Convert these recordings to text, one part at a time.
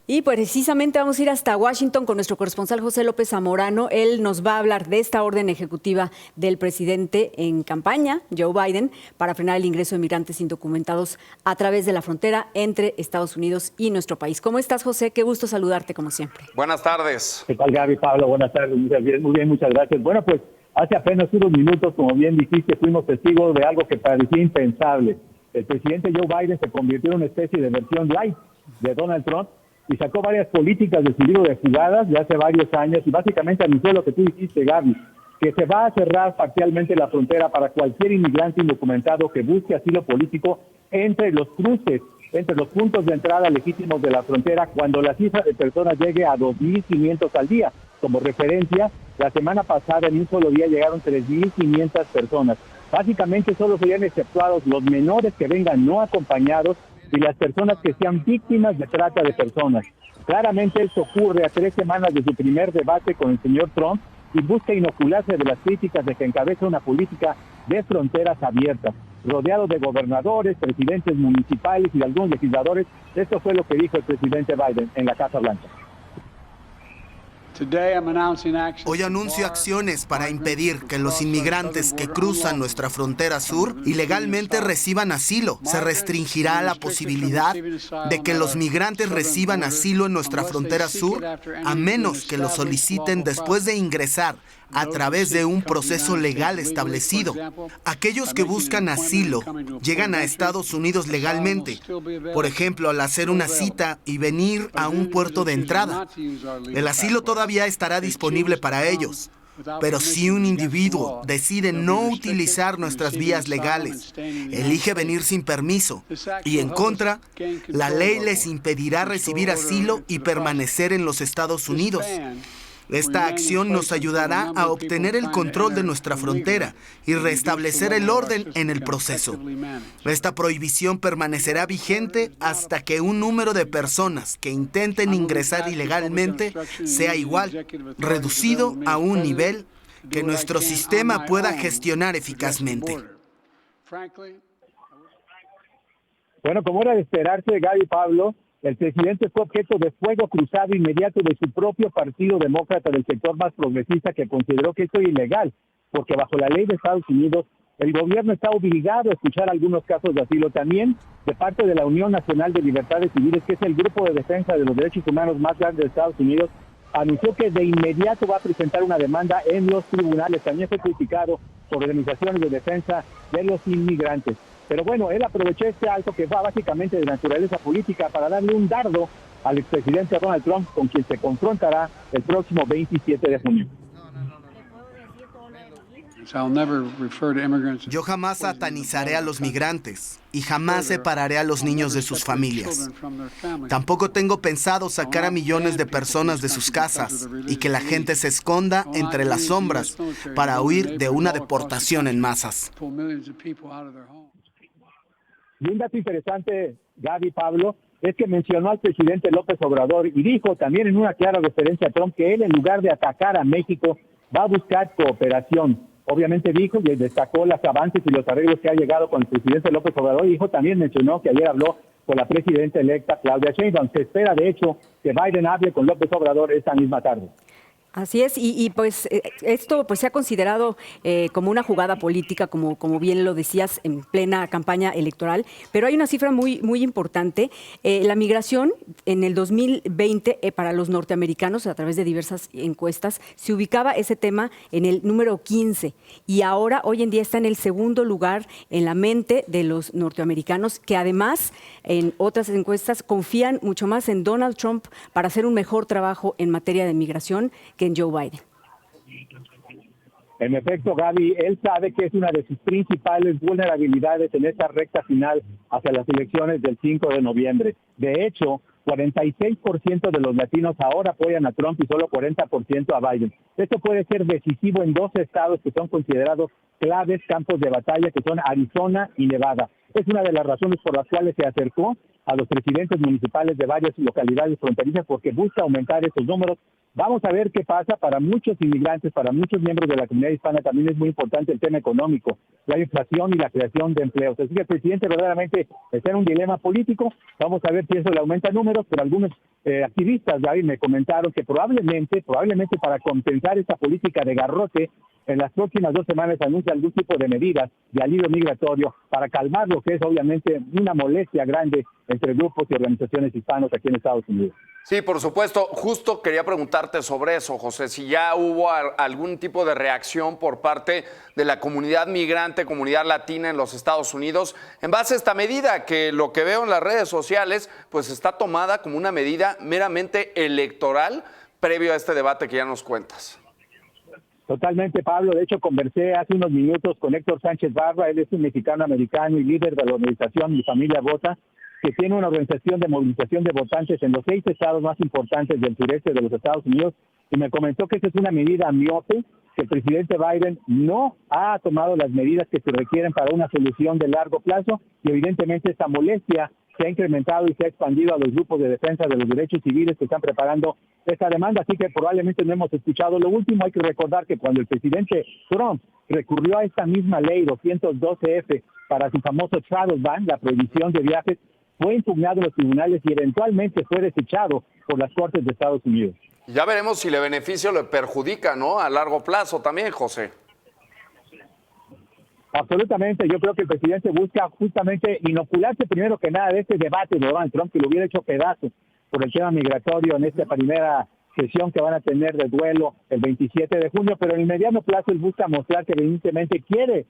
Y precisamente vamos a ir hasta Washington con nuestro corresponsal José López Zamorano. Él nos va a hablar de esta orden ejecutiva del presidente en campaña, Joe Biden, para frenar el ingreso de migrantes indocumentados a través de la frontera entre Estados Unidos y nuestro país. ¿Cómo estás, José? Qué gusto saludarte, como siempre. Buenas tardes. ¿Qué tal, Gaby? Pablo, buenas tardes. Muy bien, muchas gracias. Bueno, pues hace apenas unos minutos, como bien dijiste, fuimos testigos de algo que parecía impensable. El presidente Joe Biden se convirtió en una especie de versión light de Donald Trump y sacó varias políticas de su libro de jugadas de hace varios años y básicamente anunció lo que tú dijiste, Gaby, que se va a cerrar parcialmente la frontera para cualquier inmigrante indocumentado que busque asilo político entre los cruces, entre los puntos de entrada legítimos de la frontera, cuando la cifra de personas llegue a 2.500 al día. Como referencia, la semana pasada en un solo día llegaron 3.500 personas. Básicamente solo serían exceptuados los menores que vengan no acompañados y las personas que sean víctimas de trata de personas. Claramente esto ocurre a 3 semanas de su primer debate con el señor Trump y busca inocularse de las críticas de que encabeza una política de fronteras abiertas. Rodeado de gobernadores, presidentes municipales y de algunos legisladores, esto fue lo que dijo el presidente Biden en la Casa Blanca. Hoy anuncio acciones para impedir que los inmigrantes que cruzan nuestra frontera sur ilegalmente reciban asilo. Se restringirá la posibilidad de que los migrantes reciban asilo en nuestra frontera sur a menos que lo soliciten después de ingresar a través de un proceso legal establecido. Aquellos que buscan asilo llegan a Estados Unidos legalmente, por ejemplo, al hacer una cita y venir a un puerto de entrada. El asilo todavía estará disponible para ellos. Pero si un individuo decide no utilizar nuestras vías legales, elige venir sin permiso y en contra, la ley les impedirá recibir asilo y permanecer en los Estados Unidos. Esta acción nos ayudará a obtener el control de nuestra frontera y restablecer el orden en el proceso. Esta prohibición permanecerá vigente hasta que un número de personas que intenten ingresar ilegalmente sea igual, reducido a un nivel que nuestro sistema pueda gestionar eficazmente. Bueno, como era de esperarse, Gaby y Pablo, el presidente fue objeto de fuego cruzado inmediato de su propio partido demócrata del sector más progresista, que consideró que esto es ilegal, porque bajo la ley de Estados Unidos el gobierno está obligado a escuchar algunos casos de asilo. También de parte de la Unión Nacional de Libertades Civiles, que es el grupo de defensa de los derechos humanos más grande de Estados Unidos, anunció que de inmediato va a presentar una demanda en los tribunales. También fue criticado por organizaciones de defensa de los inmigrantes. Pero bueno, él aprovechó este alto que va básicamente de naturaleza política para darle un dardo al expresidente Donald Trump, con quien se confrontará el próximo 27 de junio. Yo jamás satanizaré a los migrantes y jamás separaré a los niños de sus familias. Tampoco tengo pensado sacar a millones de personas de sus casas y que la gente se esconda entre las sombras para huir de una deportación en masas. Y un dato interesante, Gaby, Pablo, es que mencionó al presidente López Obrador y dijo también en una clara referencia a Trump que él, en lugar de atacar a México, va a buscar cooperación. Obviamente dijo y destacó los avances y los arreglos que ha llegado con el presidente López Obrador. Y dijo, también mencionó que ayer habló con la presidenta electa Claudia Sheinbaum. Se espera, de hecho, que Biden hable con López Obrador esta misma tarde. Así es, y pues esto pues se ha considerado como una jugada política, como bien lo decías, en plena campaña electoral, pero hay una cifra muy importante. La migración en el 2020 para los norteamericanos, a través de diversas encuestas, se ubicaba ese tema en el número 15 y ahora, hoy en día, está en el segundo lugar en la mente de los norteamericanos, que además, en otras encuestas, confían mucho más en Donald Trump para hacer un mejor trabajo en materia de migración que en Joe Biden. En efecto, Gaby, él sabe que es una de sus principales vulnerabilidades en esta recta final hacia las elecciones del 5 de noviembre. De hecho, 46% de los latinos ahora apoyan a Trump y solo 40% a Biden. Esto puede ser decisivo en 2 estados que son considerados claves campos de batalla, que son Arizona y Nevada. Es una de las razones por las cuales se acercó a los presidentes municipales de varias localidades fronterizas, porque busca aumentar esos números. Vamos a ver qué pasa. Para muchos inmigrantes, para muchos miembros de la comunidad hispana también es muy importante el tema económico, la inflación y la creación de empleos. Así que el presidente verdaderamente está en un dilema político. Vamos a ver si eso le aumenta números, pero algunos activistas, David, me comentaron que probablemente para compensar esta política de garrote, en las próximas 2 semanas anuncia algún tipo de medidas de alivio migratorio para calmar lo que es obviamente una molestia grande entre grupos y organizaciones hispanos aquí en Estados Unidos. Sí, por supuesto. Justo quería preguntarte sobre eso, José, si ya hubo algún tipo de reacción por parte de la comunidad migrante, comunidad latina en los Estados Unidos, en base a esta medida, que lo que veo en las redes sociales, pues está tomada como una medida meramente electoral previo a este debate que ya nos cuentas. Totalmente, Pablo. De hecho, conversé hace unos minutos con Héctor Sánchez Barra. Él es un mexicano-americano y líder de la organización Mi Familia Vota, que tiene una organización de movilización de votantes en los 6 estados más importantes del sureste de los Estados Unidos, y me comentó que esa es una medida miope, que el presidente Biden no ha tomado las medidas que se requieren para una solución de largo plazo, y evidentemente esta molestia se ha incrementado y se ha expandido a los grupos de defensa de los derechos civiles que están preparando esta demanda. Así que probablemente no hemos escuchado lo último. Hay que recordar que cuando el presidente Trump recurrió a esta misma ley 212F para su famoso travel ban, la prohibición de viajes, fue impugnado en los tribunales y eventualmente fue desechado por las Cortes de Estados Unidos. Ya veremos si le beneficia o le perjudica, ¿no? A largo plazo también, José. Absolutamente. Yo creo que el presidente busca justamente inocularse primero que nada de este debate de Donald Trump, que lo hubiera hecho pedazos por el tema migratorio en esta primera sesión que van a tener de duelo el 27 de junio, pero en el mediano plazo él busca mostrar que evidentemente quiere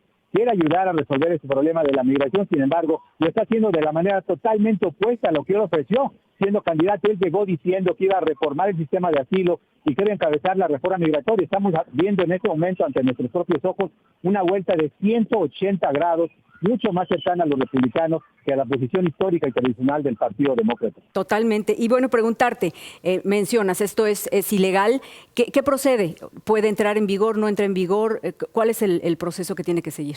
ayudar a resolver ese problema de la migración. Sin embargo, lo está haciendo de la manera totalmente opuesta a lo que él ofreció. Siendo candidato, él llegó diciendo que iba a reformar el sistema de asilo y que iba a encabezar la reforma migratoria. Estamos viendo en este momento, ante nuestros propios ojos, una vuelta de 180 grados, mucho más cercana a los republicanos que a la posición histórica y tradicional del Partido Demócrata. Totalmente. Y bueno, preguntarte, mencionas, esto es ilegal. ¿Qué procede? ¿Puede entrar en vigor, no entra en vigor? ¿Cuál es el proceso que tiene que seguir?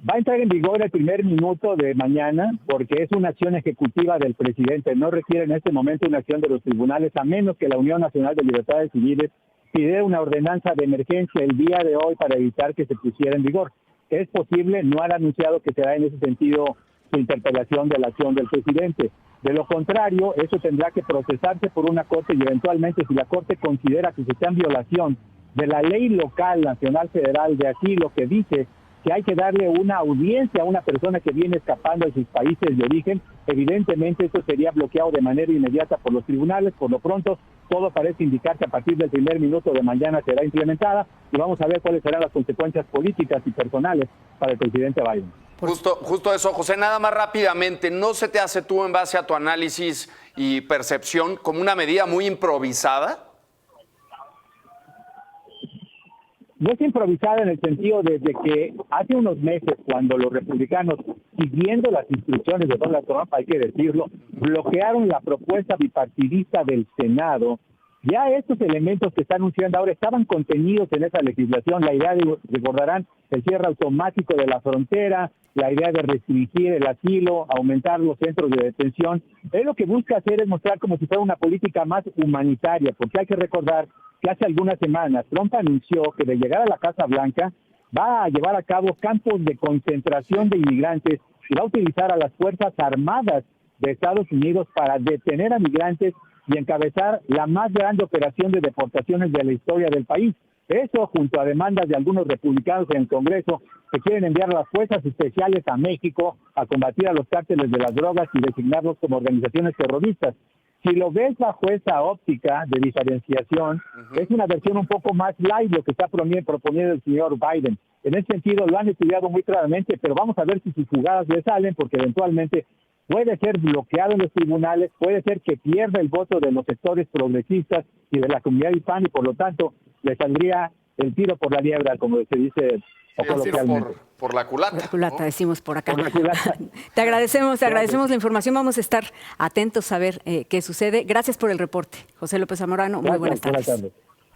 Va a entrar en vigor el primer minuto de mañana porque es una acción ejecutiva del presidente. No requiere en este momento una acción de los tribunales, a menos que la Unión Nacional de Libertades Civiles pide una ordenanza de emergencia el día de hoy para evitar que se pusiera en vigor. Es posible, no han anunciado que será en ese sentido su interpelación de la acción del presidente. De lo contrario, eso tendrá que procesarse por una corte y eventualmente, si la corte considera que se está en violación de la ley local, nacional, federal de asilo, que dice que hay que darle una audiencia a una persona que viene escapando de sus países de origen, evidentemente esto sería bloqueado de manera inmediata por los tribunales. Por lo pronto, todo parece indicar que a partir del primer minuto de mañana será implementada y vamos a ver cuáles serán las consecuencias políticas y personales para el presidente Biden. Justo eso, José, nada más rápidamente, ¿no se te hace tú, en base a tu análisis y percepción, como una medida muy improvisada? No es improvisada en el sentido de que hace unos meses, cuando los republicanos, siguiendo las instrucciones de Donald Trump, hay que decirlo, bloquearon la propuesta bipartidista del Senado, ya estos elementos que está anunciando ahora estaban contenidos en esa legislación. La idea de, recordarán, el cierre automático de la frontera, la idea de restringir el asilo, aumentar los centros de detención. Él lo que busca hacer es mostrar como si fuera una política más humanitaria, porque hay que recordar que hace algunas semanas Trump anunció que de llegar a la Casa Blanca va a llevar a cabo campos de concentración de inmigrantes y va a utilizar a las Fuerzas Armadas de Estados Unidos para detener a migrantes y encabezar la más grande operación de deportaciones de la historia del país. Eso, junto a demandas de algunos republicanos en el Congreso que quieren enviar a las fuerzas especiales a México a combatir a los cárteles de las drogas y designarlos como organizaciones terroristas. Si lo ves bajo esa óptica de diferenciación, es una versión un poco más light lo que está proponiendo el señor Biden. En ese sentido lo han estudiado muy claramente, pero vamos a ver si sus jugadas le salen, porque eventualmente puede ser bloqueado en los tribunales, puede ser que pierda el voto de los sectores progresistas y de la comunidad hispana, y por lo tanto le saldría el tiro por la liebre, como se dice coloquialmente. Por la culata. Por la culata, ¿no? Decimos por acá. Por la culata. Te agradecemos la información. Vamos a estar atentos a ver qué sucede. Gracias por el reporte, José López Zamorano. Muy buenas tardes.